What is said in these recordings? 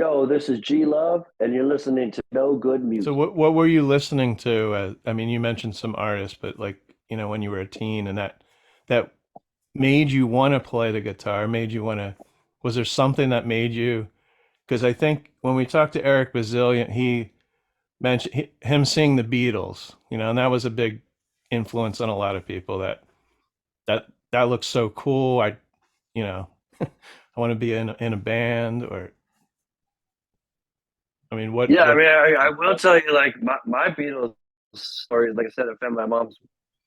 Yo, this is G Love, and you're listening to No Good So Music. what were you listening to? I mean, you mentioned some artists, but like, when you were a teen and that made you want to play the guitar, made you want to, was there something that made you, because I think when we talked to Eric Bazillion, he mentioned him seeing the Beatles, and that was a big influence on a lot of people that looks so cool. You know, I want to be in a band or, I mean, Yeah, I what, mean, I will tell you, like my Beatles story. Like I said, I found my mom's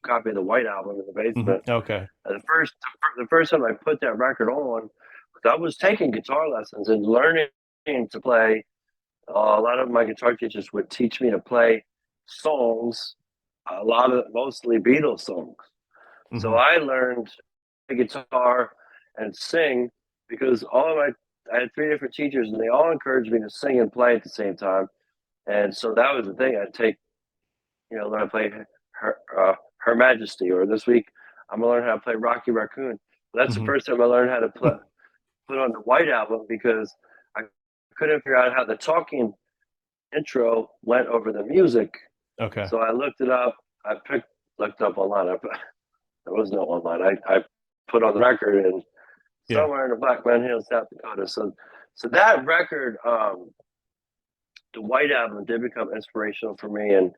copy of the White Album in the mhm, basement. okay. And the first time I put that record on, I was taking guitar lessons and learning to play. A lot of my guitar teachers would teach me to play songs, mostly Beatles songs. So Hmm. I learned the guitar and sing because I had three different teachers and they all encouraged me to sing and play at the same time. And so that was the thing. I'd take, learn how to play Her Majesty, or this week I'm gonna learn how to play Rocky Raccoon. That's the Hmm. first time I learned how to put on the White Album because I couldn't figure out how the talking intro went over the music. Okay. So I looked it up. I looked up online. There was no online. I put on the record and Yeah. somewhere in the Black Man Hill, South Dakota. So that record, the White Album, did become inspirational for me. And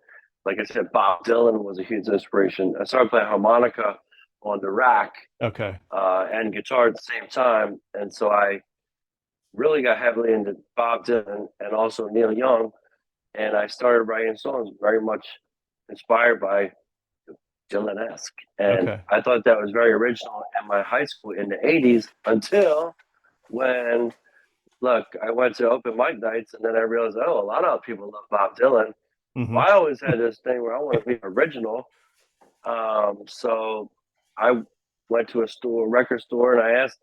like I said, Bob Dylan was a huge inspiration. I started playing harmonica on the rack Okay. and guitar at the same time, and so I really got heavily into Bob Dylan and also Neil Young. And I started writing songs very much inspired by Dylan-esque. And Okay. I thought that was very original in my high school in the 80s until when, look, I went to open mic nights and then I realized, oh, a lot of people love Bob Dylan. Hmm. Well, I always had this thing where I want to be original. So I went to a record store, and I asked,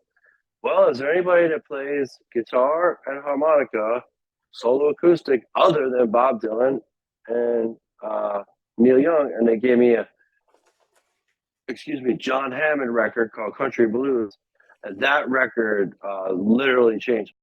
well, is there anybody that plays guitar and harmonica, solo acoustic, other than Bob Dylan and Neil Young? And they gave me John Hammond record called Country Blues. And that record literally changed